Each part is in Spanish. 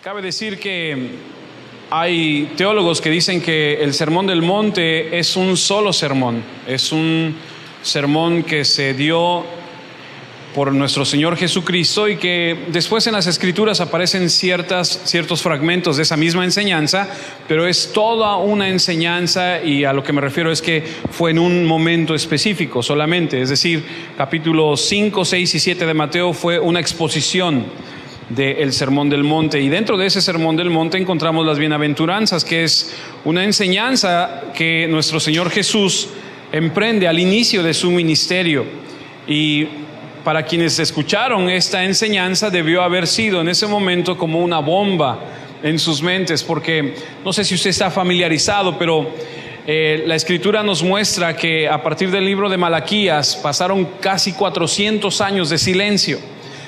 Cabe decir que hay teólogos que dicen que el Sermón del Monte es un solo sermón, es un sermón que se dio por nuestro Señor Jesucristo y que después en las Escrituras aparecen ciertos fragmentos de esa misma enseñanza, pero es toda una enseñanza, y a lo que me refiero es que fue en un momento específico solamente. Es decir, capítulos 5, 6 y 7 de Mateo fue una exposición del Sermón del Monte, y dentro de ese Sermón del Monte encontramos las bienaventuranzas, que es una enseñanza que nuestro Señor Jesús emprende al inicio de su ministerio. Y para quienes escucharon esta enseñanza debió haber sido en ese momento como una bomba en sus mentes, porque no sé si usted está familiarizado, pero la Escritura nos muestra que a partir del libro de Malaquías pasaron casi 400 años de silencio.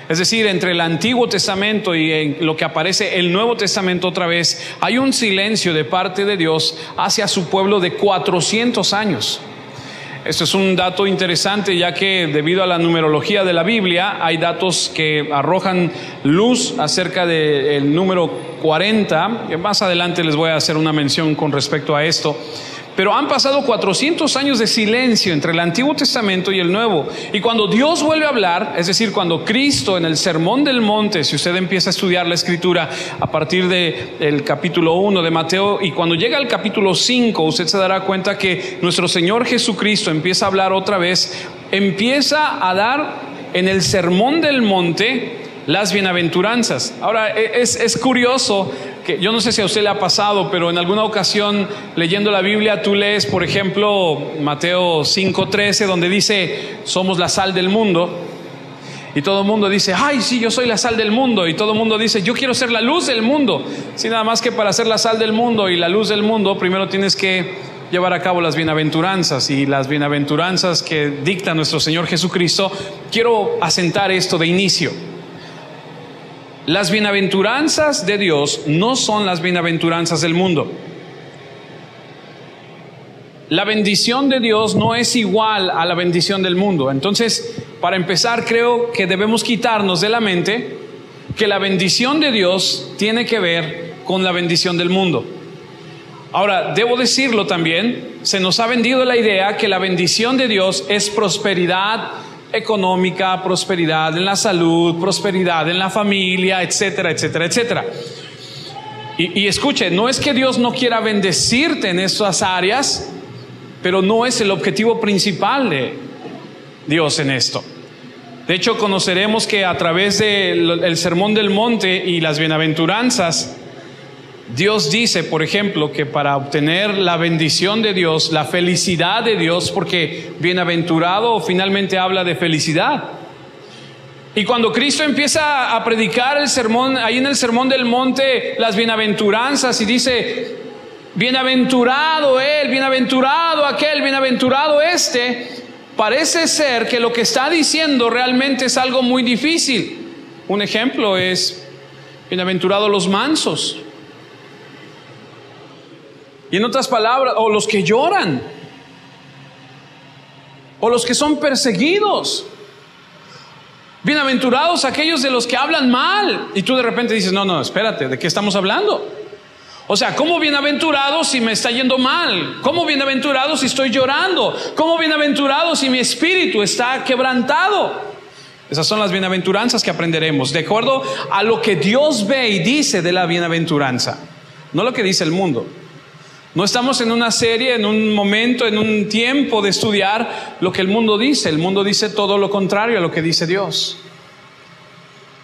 Es decir, entre el Antiguo Testamento y en lo que aparece el Nuevo Testamento otra vez, hay un silencio de parte de Dios hacia su pueblo de 400 años. Esto es un dato interesante, ya que debido a la numerología de la Biblia hay datos que arrojan luz acerca del número 40. Más adelante les voy a hacer una mención con respecto a esto. Pero han pasado 400 años de silencio entre el Antiguo Testamento y el Nuevo. Y cuando Dios vuelve a hablar, es decir, cuando Cristo en el Sermón del Monte, si usted empieza a estudiar la Escritura a partir del capítulo 1 de Mateo, y cuando llega al capítulo 5, usted se dará cuenta que nuestro Señor Jesucristo empieza a hablar otra vez, empieza a dar en el Sermón del Monte las bienaventuranzas. Ahora, es curioso que yo no sé si a usted le ha pasado, pero en alguna ocasión leyendo la Biblia tú lees, por ejemplo, Mateo 5:13, donde dice: somos la sal del mundo, y todo el mundo dice: ay, sí, yo soy la sal del mundo, y todo el mundo dice: yo quiero ser la luz del mundo. Sí, nada más que para ser la sal del mundo y la luz del mundo, primero tienes que llevar a cabo las bienaventuranzas, y las bienaventuranzas que dicta nuestro Señor Jesucristo. Quiero asentar esto de inicio. Las bienaventuranzas de Dios no son las bienaventuranzas del mundo. La bendición de Dios no es igual a la bendición del mundo. Entonces, para empezar, creo que debemos quitarnos de la mente que la bendición de Dios tiene que ver con la bendición del mundo. Ahora, debo decirlo también, se nos ha vendido la idea que la bendición de Dios es prosperidad económica, prosperidad en la salud, prosperidad en la familia, etcétera, etcétera, etcétera. Y escuche, no es que Dios no quiera bendecirte en esas áreas, pero no es el objetivo principal de Dios en esto. De hecho, conoceremos que a través del Sermón del Monte y las bienaventuranzas, Dios dice, por ejemplo, que para obtener la bendición de Dios, la felicidad de Dios, porque bienaventurado finalmente habla de felicidad. Y cuando Cristo empieza a predicar el sermón, ahí en el Sermón del Monte, las bienaventuranzas, y dice: bienaventurado él, bienaventurado aquel, bienaventurado este, parece ser que lo que está diciendo realmente es algo muy difícil. Un ejemplo es: bienaventurados los mansos. Y en otras palabras, o los que lloran, o los que son perseguidos. Bienaventurados aquellos de los que hablan mal. Y tú de repente dices: no, espérate, ¿de qué estamos hablando? O sea, ¿cómo bienaventurado si me está yendo mal? ¿Cómo bienaventurado si estoy llorando? ¿Cómo bienaventurado si mi espíritu está quebrantado? Esas son las bienaventuranzas que aprenderemos, de acuerdo a lo que Dios ve y dice de la bienaventuranza, no lo que dice el mundo. No estamos en una serie, en un momento, en un tiempo de estudiar lo que el mundo dice. El mundo dice todo lo contrario a lo que dice Dios.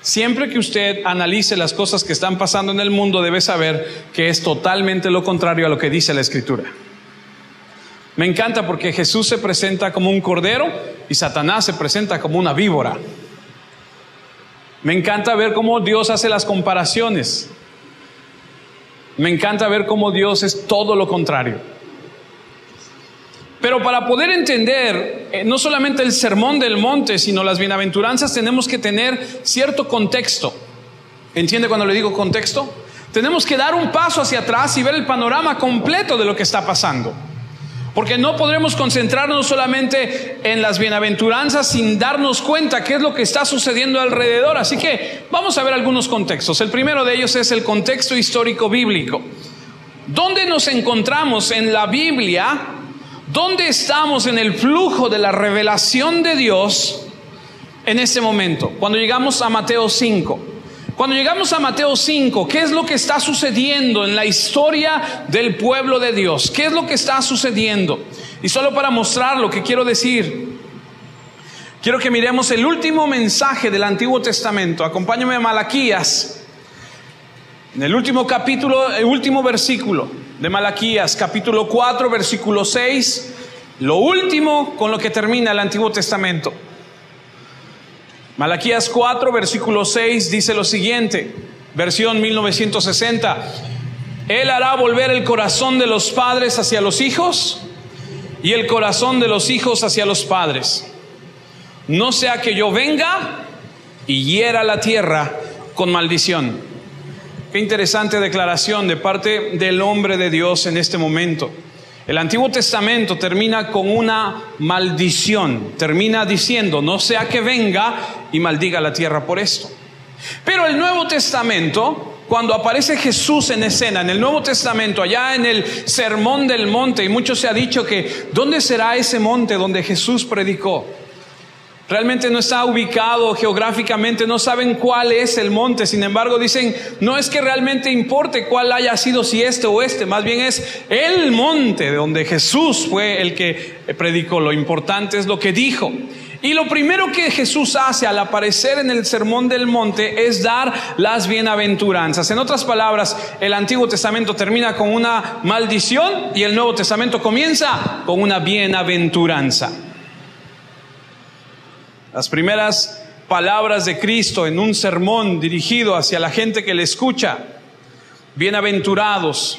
Siempre que usted analice las cosas que están pasando en el mundo, debe saber que es totalmente lo contrario a lo que dice la Escritura. Me encanta porque Jesús se presenta como un cordero y Satanás se presenta como una víbora. Me encanta ver cómo Dios hace las comparaciones. Me encanta ver cómo Dios es todo lo contrario. Pero para poder entender no solamente el Sermón del Monte, sino las bienaventuranzas, tenemos que tener cierto contexto. ¿Entiende cuando le digo contexto? Tenemos que dar un paso hacia atrás y ver el panorama completo de lo que está pasando. Porque no podremos concentrarnos solamente en las bienaventuranzas sin darnos cuenta qué es lo que está sucediendo alrededor. Así que vamos a ver algunos contextos. El primero de ellos es el contexto histórico bíblico. ¿Dónde nos encontramos en la Biblia? ¿Dónde estamos en el flujo de la revelación de Dios en este momento? Cuando llegamos a Mateo 5. Cuando llegamos a Mateo 5, ¿qué es lo que está sucediendo en la historia del pueblo de Dios? ¿Qué es lo que está sucediendo? Y solo para mostrar lo que quiero decir, quiero que miremos el último mensaje del Antiguo Testamento. Acompáñame a Malaquías, en el último capítulo, el último versículo de Malaquías, capítulo 4, versículo 6, lo último con lo que termina el Antiguo Testamento. Malaquías 4, versículo 6 dice lo siguiente, versión 1960: Él hará volver el corazón de los padres hacia los hijos y el corazón de los hijos hacia los padres, no sea que yo venga y hiera la tierra con maldición. Qué interesante declaración de parte del hombre de Dios en este momento. El Antiguo Testamento termina con una maldición, termina diciendo, no sea que venga y maldiga la tierra por esto. Pero el Nuevo Testamento, cuando aparece Jesús en escena, en el Nuevo Testamento, allá en el Sermón del Monte, y mucho se ha dicho que, ¿dónde será ese monte donde Jesús predicó? Realmente no está ubicado geográficamente, no saben cuál es el monte. Sin embargo dicen, no es que realmente importe cuál haya sido, si este o este, más bien es el monte donde Jesús fue el que predicó. Lo importante es lo que dijo. Y lo primero que Jesús hace al aparecer en el Sermón del Monte es dar las bienaventuranzas. En otras palabras, el Antiguo Testamento termina con una maldición y el Nuevo Testamento comienza con una bienaventuranza. Las primeras palabras de Cristo en un sermón dirigido hacia la gente que le escucha: bienaventurados,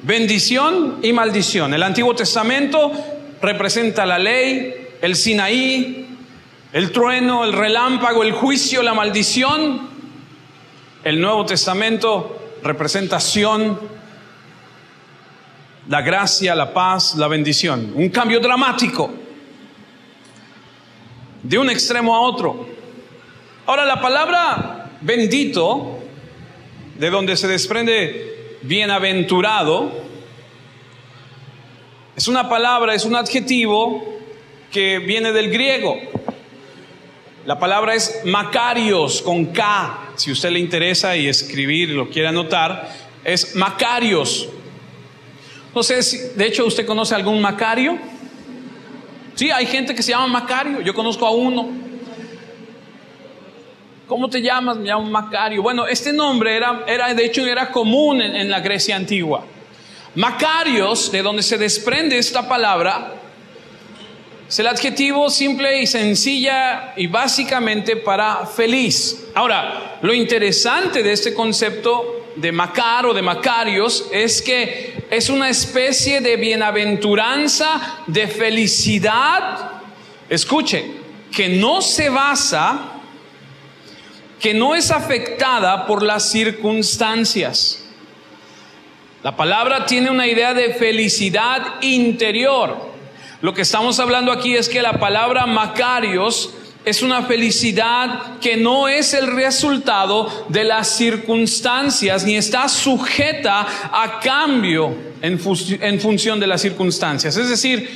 bendición y maldición. El Antiguo Testamento representa la ley, el Sinaí, el trueno, el relámpago, el juicio, la maldición. El Nuevo Testamento representa Sión, la gracia, la paz, la bendición. Un cambio dramático de un extremo a otro. Ahora, la palabra bendito, de donde se desprende bienaventurado, es una palabra, es un adjetivo que viene del griego. La palabra es Makarios, con K. Si a usted le interesa y escribir, lo quiere anotar, es Makarios. No sé si, de hecho, ¿usted conoce algún Macario? Sí, hay gente que se llama Macario. Yo conozco a uno. ¿Cómo te llamas? Me llamo Macario. Bueno, este nombre era común en la Grecia antigua. Macarios, de donde se desprende esta palabra, es el adjetivo simple y sencilla y básicamente para feliz. Ahora, lo interesante de este concepto de Macar o de Macarios es que es una especie de bienaventuranza, de felicidad, escuche, que no se basa, que no es afectada por las circunstancias. La palabra tiene una idea de felicidad interior. Lo que estamos hablando aquí es que la palabra Macarios es una felicidad que no es el resultado de las circunstancias, ni está sujeta a cambio en función de las circunstancias. Es decir,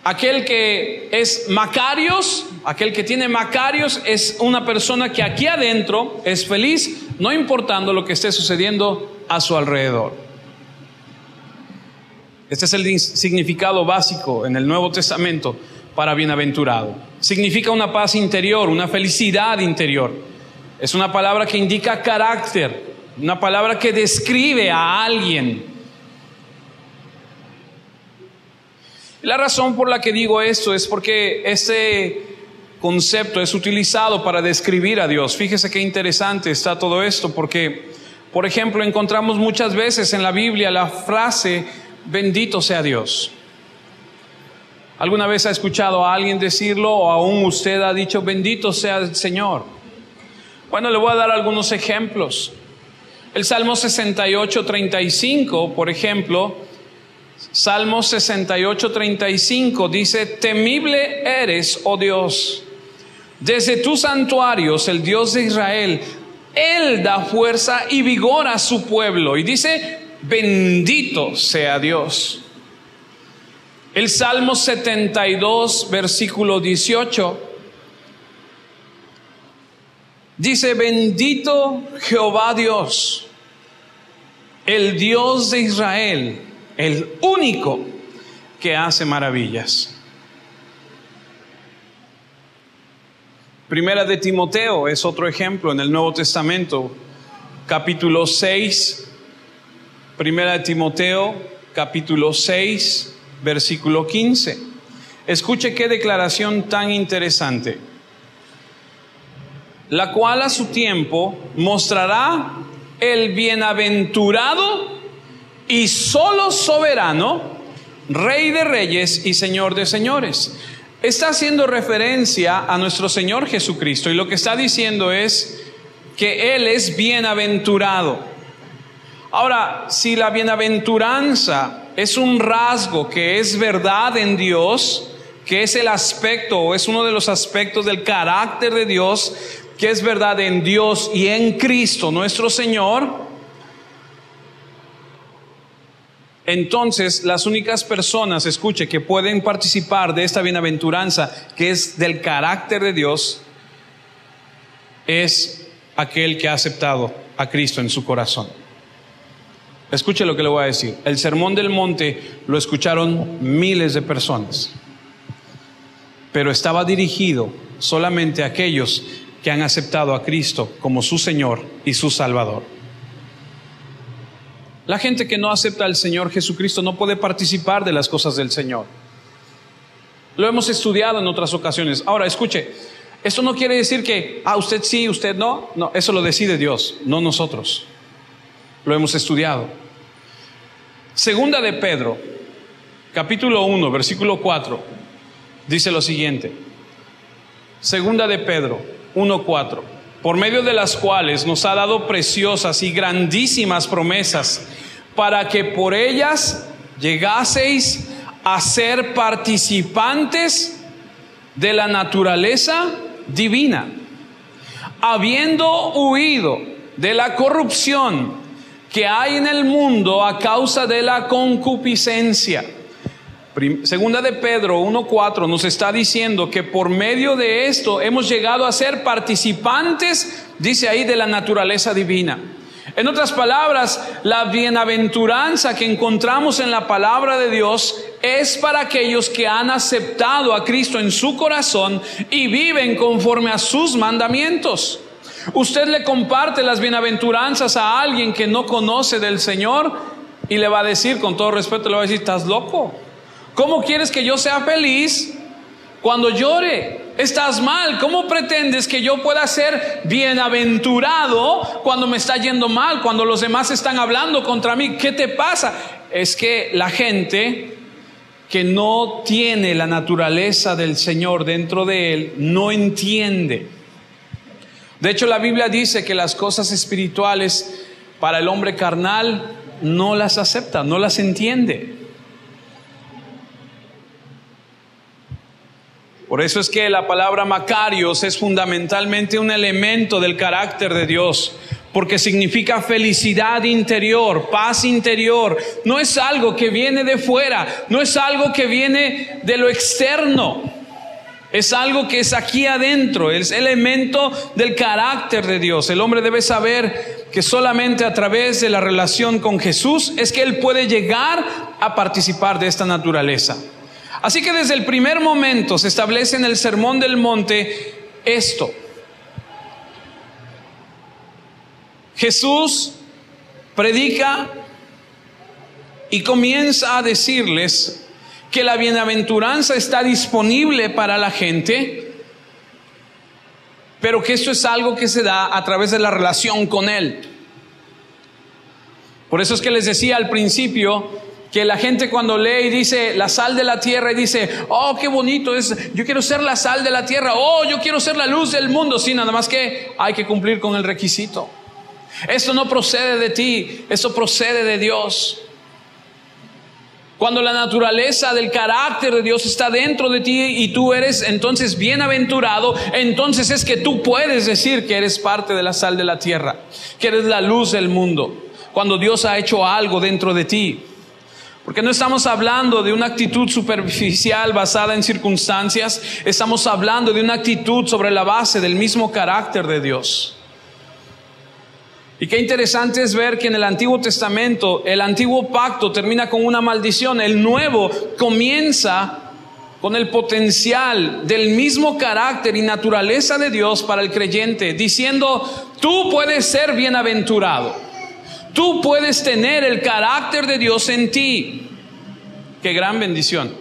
aquel que es Macarios, aquel que tiene Macarios, es una persona que aquí adentro es feliz, no importando lo que esté sucediendo a su alrededor. Este es el significado básico en el Nuevo Testamento para bienaventurado. Significa una paz interior, una felicidad interior. Es una palabra que indica carácter, una palabra que describe a alguien. La razón por la que digo esto es porque este concepto es utilizado para describir a Dios. Fíjese qué interesante está todo esto, porque, por ejemplo, encontramos muchas veces en la Biblia la frase bendito sea Dios. ¿Alguna vez ha escuchado a alguien decirlo, o aún usted ha dicho bendito sea el Señor? Bueno, le voy a dar algunos ejemplos. El Salmo 68, 35, por ejemplo, Salmos 68:35 dice: temible eres, oh Dios, desde tus santuarios, el Dios de Israel. Él da fuerza y vigor a su pueblo. Y dice: bendito sea Dios. El Salmo 72, versículo 18, dice: bendito Jehová Dios, el Dios de Israel, el único que hace maravillas. Primera de Timoteo es otro ejemplo en el Nuevo Testamento, capítulo 6. Primera de Timoteo, capítulo 6, versículo 15. Escuche qué declaración tan interesante. La cual a su tiempo mostrará el bienaventurado y solo soberano, Rey de reyes y Señor de señores. Está haciendo referencia a nuestro Señor Jesucristo, y lo que está diciendo es que Él es bienaventurado. Ahora, si la bienaventuranza es un rasgo que es verdad en Dios, que es el aspecto o es uno de los aspectos del carácter de Dios, que es verdad en Dios y en Cristo nuestro Señor, entonces las únicas personas, escuche, que pueden participar de esta bienaventuranza que es del carácter de Dios, es aquel que ha aceptado a Cristo en su corazón. Escuche lo que le voy a decir. El Sermón del Monte lo escucharon miles de personas, pero estaba dirigido solamente a aquellos que han aceptado a Cristo como su Señor y su Salvador. La gente que no acepta al Señor Jesucristo no puede participar de las cosas del Señor. Lo hemos estudiado en otras ocasiones. Ahora, escuche, esto no quiere decir que usted sí, usted no. No, eso lo decide Dios, no nosotros. Lo hemos estudiado. Segunda de Pedro, capítulo 1, versículo 4, dice lo siguiente. Segunda de Pedro 1:4, por medio de las cuales nos ha dado preciosas y grandísimas promesas, para que por ellas llegaseis a ser participantes de la naturaleza divina, habiendo huido de la corrupción que hay en el mundo a causa de la concupiscencia. Segunda de Pedro 1:4 nos está diciendo que por medio de esto hemos llegado a ser participantes, dice ahí, de la naturaleza divina. En otras palabras, la bienaventuranza que encontramos en la palabra de Dios es para aquellos que han aceptado a Cristo en su corazón y viven conforme a sus mandamientos. Usted le comparte las bienaventuranzas a alguien que no conoce del Señor y le va a decir, con todo respeto, le va a decir: estás loco. ¿Cómo quieres que yo sea feliz cuando llore? Estás mal. ¿Cómo pretendes que yo pueda ser bienaventurado cuando me está yendo mal, cuando los demás están hablando contra mí? ¿Qué te pasa? Es que la gente que no tiene la naturaleza del Señor dentro de él no entiende. De hecho, la Biblia dice que las cosas espirituales para el hombre carnal no las acepta, no las entiende. Por eso es que la palabra Macarios es fundamentalmente un elemento del carácter de Dios, porque significa felicidad interior, paz interior. No es algo que viene de fuera, no es algo que viene de lo externo, es algo que es aquí adentro, es elemento del carácter de Dios. El hombre debe saber que solamente a través de la relación con Jesús es que él puede llegar a participar de esta naturaleza. Así que desde el primer momento se establece en el Sermón del Monte esto. Jesús predica y comienza a decirles que la bienaventuranza está disponible para la gente, pero que esto es algo que se da a través de la relación con Él. Por eso es que les decía al principio que la gente cuando lee y dice la sal de la tierra y dice: oh, qué bonito es, yo quiero ser la sal de la tierra, oh, yo quiero ser la luz del mundo. Sí, nada más que hay que cumplir con el requisito. Esto no procede de ti, esto procede de Dios. Cuando la naturaleza del carácter de Dios está dentro de ti y tú eres entonces bienaventurado, entonces es que tú puedes decir que eres parte de la sal de la tierra, que eres la luz del mundo, cuando Dios ha hecho algo dentro de ti. Porque no estamos hablando de una actitud superficial basada en circunstancias, estamos hablando de una actitud sobre la base del mismo carácter de Dios. Y qué interesante es ver que en el Antiguo Testamento, el antiguo pacto termina con una maldición, el nuevo comienza con el potencial del mismo carácter y naturaleza de Dios para el creyente, diciendo: tú puedes ser bienaventurado, tú puedes tener el carácter de Dios en ti. Qué gran bendición.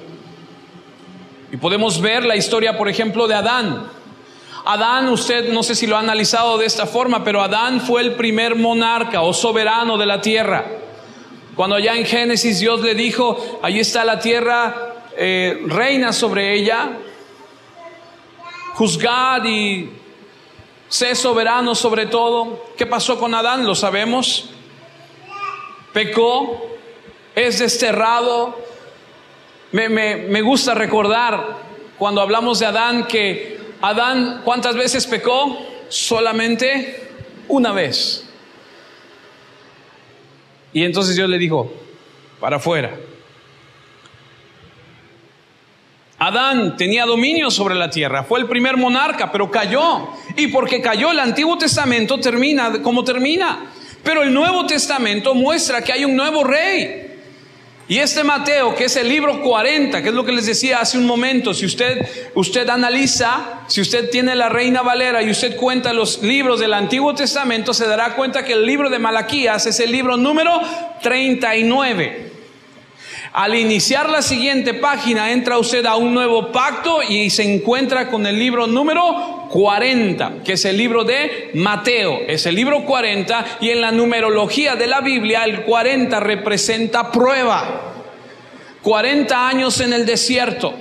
Y podemos ver la historia, por ejemplo, de Adán. Adán, usted no sé si lo ha analizado de esta forma, pero Adán fue el primer monarca o soberano de la tierra. Cuando allá en Génesis Dios le dijo: allí está la tierra, reina sobre ella, juzgad y sé soberano sobre todo. ¿Qué pasó con Adán? Lo sabemos. Pecó, es desterrado. Me gusta recordar cuando hablamos de Adán que Adán, ¿cuántas veces pecó? Solamente una vez. Y entonces Dios le dijo: para afuera. Adán tenía dominio sobre la tierra, fue el primer monarca, pero cayó. Y porque cayó, el Antiguo Testamento termina como termina. Pero el Nuevo Testamento muestra que hay un nuevo rey. Y este Mateo, que es el libro 40, que es lo que les decía hace un momento, si usted analiza, si usted tiene la Reina Valera y usted cuenta los libros del Antiguo Testamento, se dará cuenta que el libro de Malaquías es el libro número 39. Al iniciar la siguiente página, entra usted a un nuevo pacto y se encuentra con el libro número 40, que es el libro de Mateo. Es el libro 40 y en la numerología de la Biblia el 40 representa prueba. 40 años en el desierto.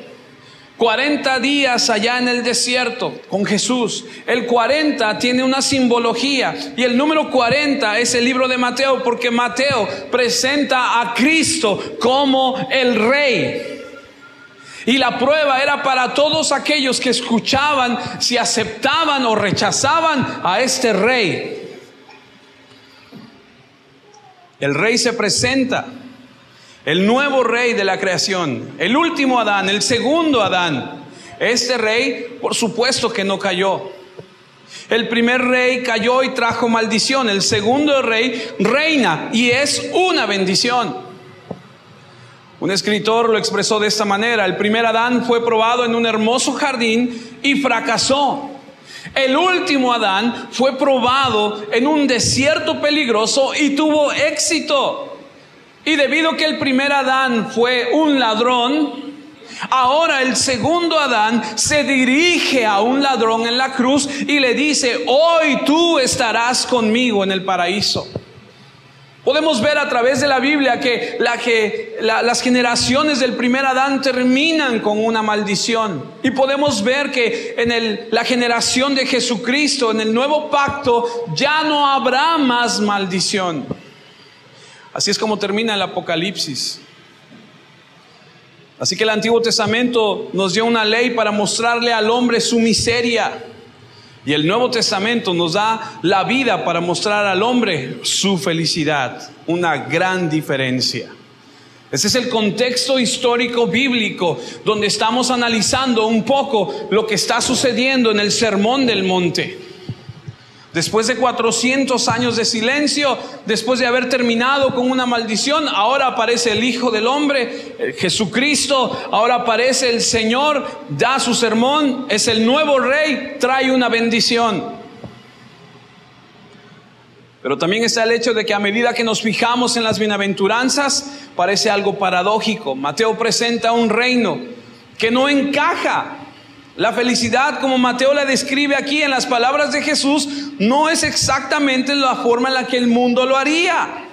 40 días allá en el desierto con Jesús. El 40 tiene una simbología y el número 40 es el libro de Mateo, porque Mateo presenta a Cristo como el Rey. Y la prueba era para todos aquellos que escuchaban si aceptaban o rechazaban a este Rey. El Rey se presenta. El nuevo rey de la creación, el último Adán, el segundo Adán. Este rey, por supuesto que no cayó. El primer rey cayó y trajo maldición. El segundo rey reina y es una bendición. Un escritor lo expresó de esta manera: el primer Adán fue probado en un hermoso jardín y fracasó. El último Adán fue probado en un desierto peligroso y tuvo éxito. Y debido a que el primer Adán fue un ladrón, ahora el segundo Adán se dirige a un ladrón en la cruz y le dice: hoy tú estarás conmigo en el paraíso. Podemos ver a través de la Biblia que las generaciones del primer Adán terminan con una maldición. Y podemos ver que en la generación de Jesucristo, en el nuevo pacto, ya no habrá más maldición. Así es como termina el Apocalipsis. Así que el Antiguo Testamento nos dio una ley para mostrarle al hombre su miseria. Y el Nuevo Testamento nos da la vida para mostrar al hombre su felicidad. Una gran diferencia. Ese es el contexto histórico bíblico donde estamos analizando un poco lo que está sucediendo en el Sermón del Monte. Después de 400 años de silencio, después de haber terminado con una maldición, ahora aparece el Hijo del Hombre, Jesucristo, ahora aparece el Señor, da su sermón, es el nuevo Rey, trae una bendición. Pero también está el hecho de que a medida que nos fijamos en las bienaventuranzas, parece algo paradójico. Mateo presenta un reino que no encaja. La felicidad, como Mateo la describe aquí en las palabras de Jesús, no es exactamente la forma en la que el mundo lo haría.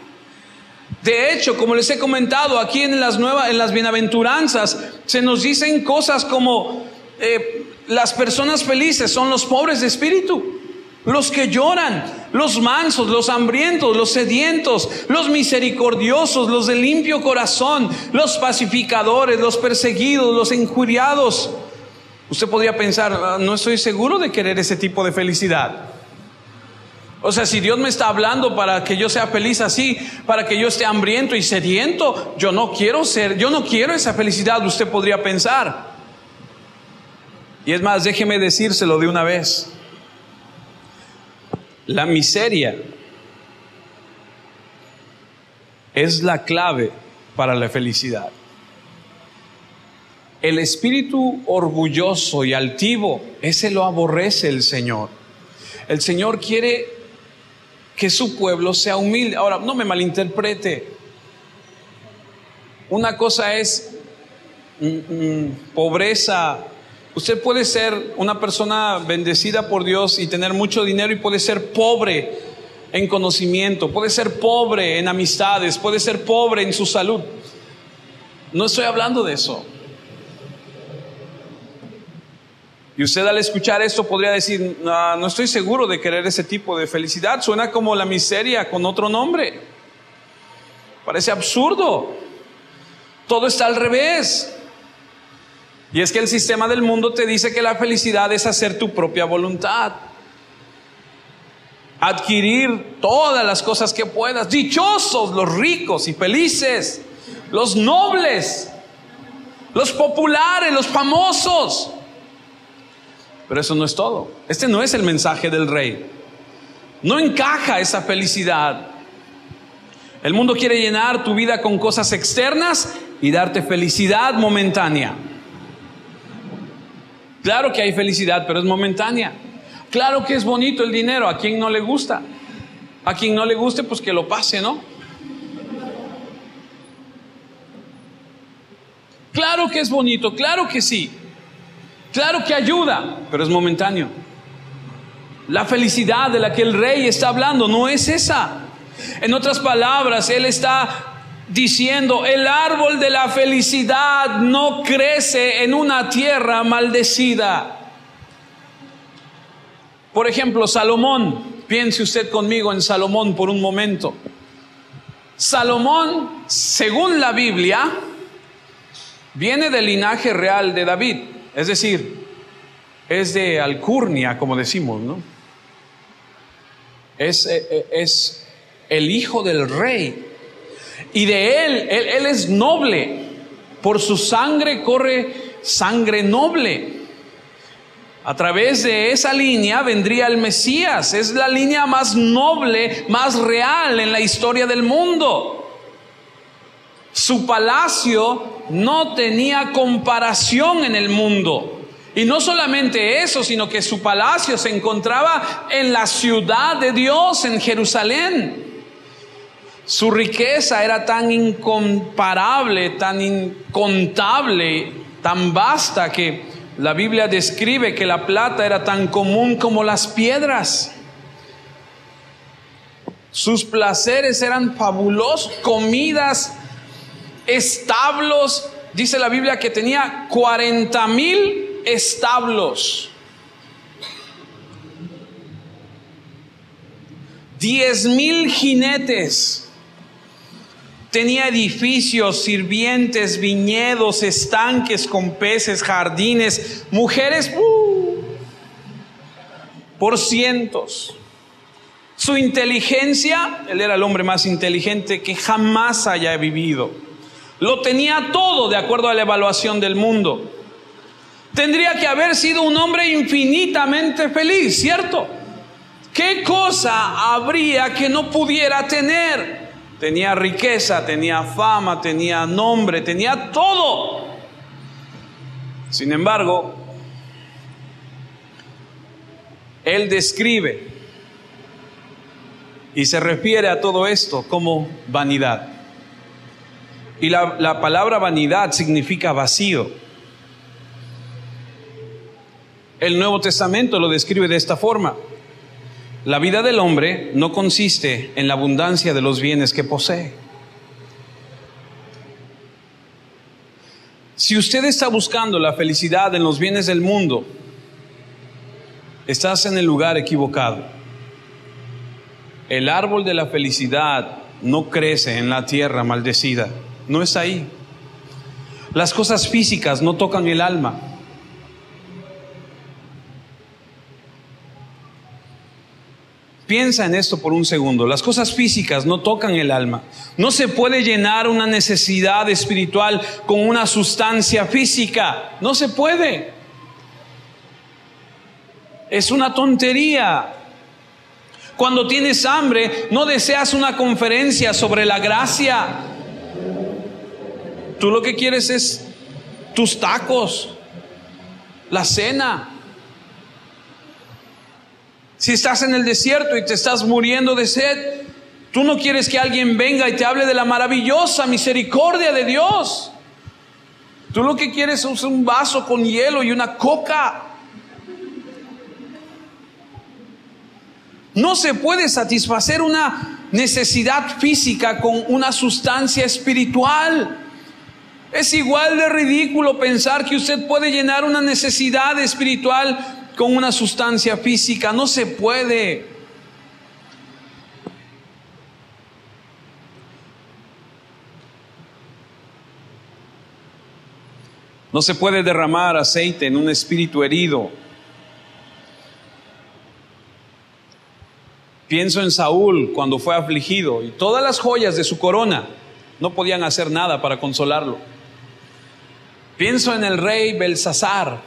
De hecho, como les he comentado, aquí en las bienaventuranzas se nos dicen cosas como las personas felices son los pobres de espíritu. los que lloran, los mansos, los hambrientos, los sedientos, los misericordiosos, los de limpio corazón, los pacificadores, los perseguidos, los injuriados. Usted podría pensar, no estoy seguro de querer ese tipo de felicidad. O sea, si Dios me está hablando para que yo sea feliz así, para que yo esté hambriento y sediento, yo no quiero esa felicidad, usted podría pensar. Y es más, déjeme decírselo de una vez. La miseria es la clave para la felicidad. El espíritu orgulloso y altivo, ese lo aborrece el Señor. El Señor quiere que su pueblo sea humilde. Ahora, no me malinterprete. Una cosa es pobreza. Usted puede ser una persona bendecida por Dios y tener mucho dinero, y puede ser pobre en conocimiento, puede ser pobre en amistades, puede ser pobre en su salud. No estoy hablando de eso. Y usted, al escuchar esto, podría decir, no estoy seguro de querer ese tipo de felicidad. Suena como la miseria con otro nombre. Parece absurdo. Todo está al revés. Y es que el sistema del mundo te dice que la felicidad es hacer tu propia voluntad, adquirir todas las cosas que puedas. Dichosos los ricos y felices, los nobles, los populares, los famosos. Pero eso no es todo. Este no es el mensaje del Rey. No encaja esa felicidad. El mundo quiere llenar tu vida con cosas externas y darte felicidad momentánea. Claro que hay felicidad, pero es momentánea. Claro que es bonito el dinero. ¿A quién no le gusta? A quien no le guste, pues que lo pase, ¿no? Claro que es bonito, claro que sí. Claro que ayuda, pero es momentáneo. La felicidad de la que el Rey está hablando no es esa. En otras palabras, Él está diciendo, el árbol de la felicidad no crece en una tierra maldecida. Por ejemplo, Salomón. Piense usted conmigo en Salomón por un momento. Salomón, según la Biblia, viene del linaje real de David. Es decir, es de alcurnia, como decimos, ¿no? Es el hijo del rey. Y de él es noble. Por su sangre corre sangre noble. A través de esa línea vendría el Mesías. Es la línea más noble, más real en la historia del mundo. Su palacio no tenía comparación en el mundo. Y no solamente eso, sino que su palacio se encontraba en la ciudad de Dios, en Jerusalén. Su riqueza era tan incomparable, tan incontable, tan vasta, que la Biblia describe que la plata era tan común como las piedras. Sus placeres eran fabulosos, comidas, establos. Dice la Biblia que tenía 40,000 establos, 10,000 jinetes. Tenía edificios, sirvientes, viñedos, estanques con peces, jardines, mujeres por cientos. Su inteligencia, él era el hombre más inteligente que jamás haya vivido. Lo tenía todo de acuerdo a la evaluación del mundo. Tendría que haber sido un hombre infinitamente feliz, ¿cierto? ¿Qué cosa habría que no pudiera tener? Tenía riqueza, tenía fama, tenía nombre, tenía todo. Sin embargo, él describe y se refiere a todo esto como vanidad. Y la palabra vanidad significa vacío. El Nuevo Testamento lo describe de esta forma: la vida del hombre no consiste en la abundancia de los bienes que posee. Si usted está buscando la felicidad en los bienes del mundo, estás en el lugar equivocado. El árbol de la felicidad no crece en la tierra maldecida, no está ahí. Las cosas físicas no tocan el alma. Piensa en esto por un segundo. Las cosas físicas no tocan el alma. No se puede llenar una necesidad espiritual con una sustancia física. No se puede. Es una tontería. Cuando tienes hambre, no deseas una conferencia sobre la gracia. Tú lo que quieres es tus tacos, la cena. Si estás en el desierto y te estás muriendo de sed, tú no quieres que alguien venga y te hable de la maravillosa misericordia de Dios. Tú lo que quieres es un vaso con hielo y una coca. No se puede satisfacer una necesidad física con una sustancia espiritual. Es igual de ridículo pensar que usted puede llenar una necesidad espiritual con una sustancia física. No se puede. No se puede derramar aceite en un espíritu herido. Pienso en Saúl cuando fue afligido y todas las joyas de su corona no podían hacer nada para consolarlo. Pienso en el rey Belsasar.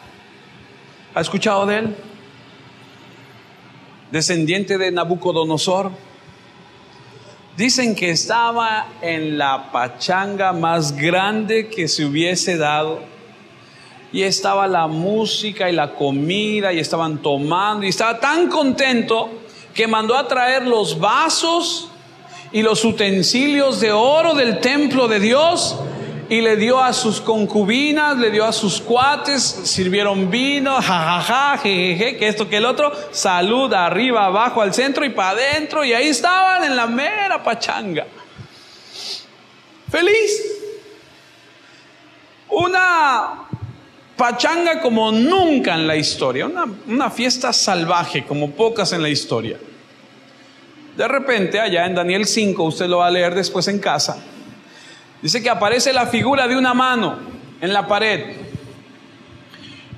¿Ha escuchado de él? Descendiente de Nabucodonosor. Dicen que estaba en la pachanga más grande que se hubiese dado. Y estaba la música y la comida y estaban tomando y estaba tan contento que mandó a traer los vasos y los utensilios de oro del templo de Dios y le dio a sus concubinas, le dio a sus cuates, sirvieron vino, jajaja, jejeje, que esto, que el otro, salud, arriba, abajo, al centro y para adentro, y ahí estaban en la mera pachanga. Feliz. Una pachanga como nunca en la historia, una fiesta salvaje como pocas en la historia. De repente, allá en Daniel 5, usted lo va a leer después en casa, dice que aparece la figura de una mano en la pared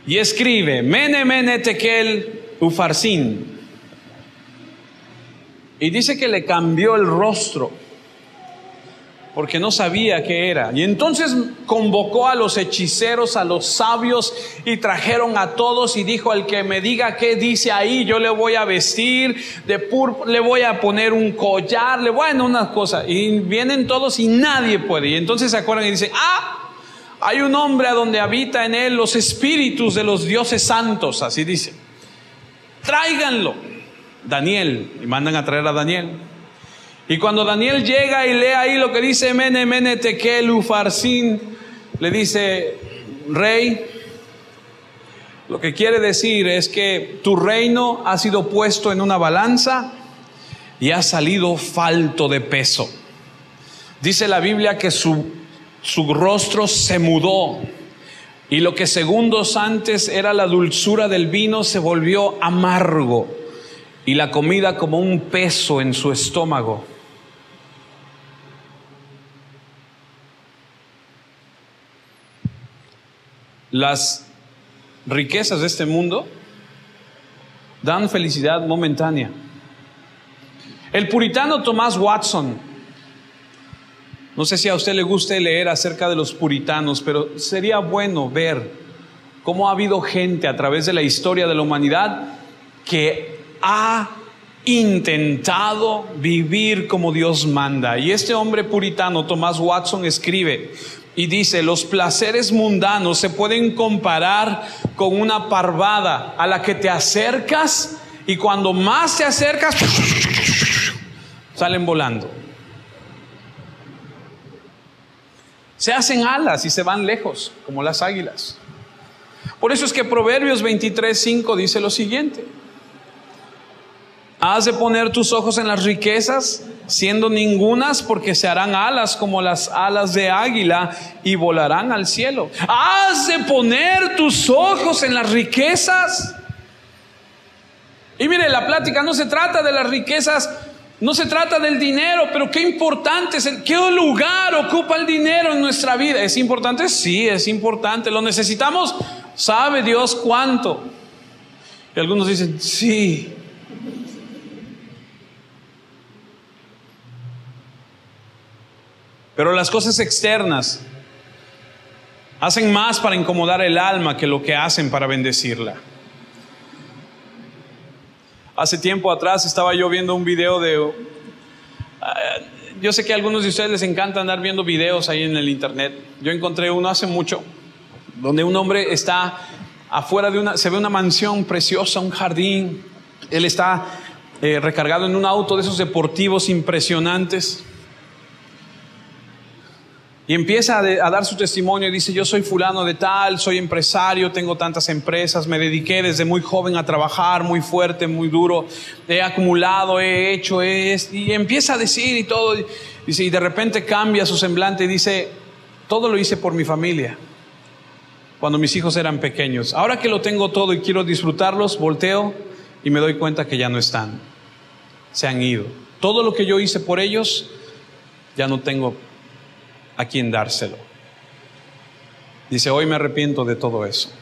y escribe Mene, Mene, Tekel, Ufarsin. Y dice que le cambió el rostro porque no sabía qué era. Y entonces convocó a los hechiceros, a los sabios, y trajeron a todos y dijo: al que me diga qué dice ahí, yo le voy a vestir de púrpura, le voy a poner un collar, bueno, unas cosas. Y vienen todos y nadie puede. Y entonces se acuerdan y dicen: hay un hombre a donde habita en él los espíritus de los dioses santos, así dice. Tráiganlo. Daniel, y mandan a traer a Daniel. Y cuando Daniel llega y lee ahí lo que dice Mene, Mene, Tekel, Ufarsin, le dice: rey, lo que quiere decir es que tu reino ha sido puesto en una balanza y ha salido falto de peso. Dice la Biblia que su rostro se mudó y lo que segundos antes era la dulzura del vino se volvió amargo y la comida como un peso en su estómago. Las riquezas de este mundo dan felicidad momentánea. El puritano Thomas Watson, no sé si a usted le guste leer acerca de los puritanos, pero sería bueno ver cómo ha habido gente a través de la historia de la humanidad que ha intentado vivir como Dios manda. Y este hombre puritano, Thomas Watson, escribe y dice: los placeres mundanos se pueden comparar con una parvada a la que te acercas y cuando más te acercas salen volando. Se hacen alas y se van lejos como las águilas. Por eso es que Proverbios 23:5 dice lo siguiente: has de poner tus ojos en las riquezas, siendo ningunas, porque se harán alas como las alas de águila y volarán al cielo. Has de poner tus ojos en las riquezas. Y mire, la plática no se trata de las riquezas, no se trata del dinero, pero qué importante es, qué lugar ocupa el dinero en nuestra vida. ¿Es importante? Sí, es importante. ¿Lo necesitamos? ¿Sabe Dios cuánto? Y algunos dicen, sí. Pero las cosas externas hacen más para incomodar el alma que lo que hacen para bendecirla. Hace tiempo atrás estaba yo viendo un video yo sé que a algunos de ustedes les encanta andar viendo videos ahí en el internet. Yo encontré uno hace mucho, donde un hombre está afuera se ve una mansión preciosa, un jardín. Él está recargado en un auto de esos deportivos impresionantes. Y empieza a dar su testimonio y dice, yo soy fulano de tal, soy empresario, tengo tantas empresas, me dediqué desde muy joven a trabajar, muy fuerte, muy duro, he acumulado, he hecho, y empieza a decir y todo. Dice, y de repente cambia su semblante y dice, todo lo hice por mi familia, cuando mis hijos eran pequeños. Ahora que lo tengo todo y quiero disfrutarlos, volteo y me doy cuenta que ya no están, se han ido. Todo lo que yo hice por ellos, ya no tengo a quien dárselo. Dice, hoy me arrepiento de todo eso.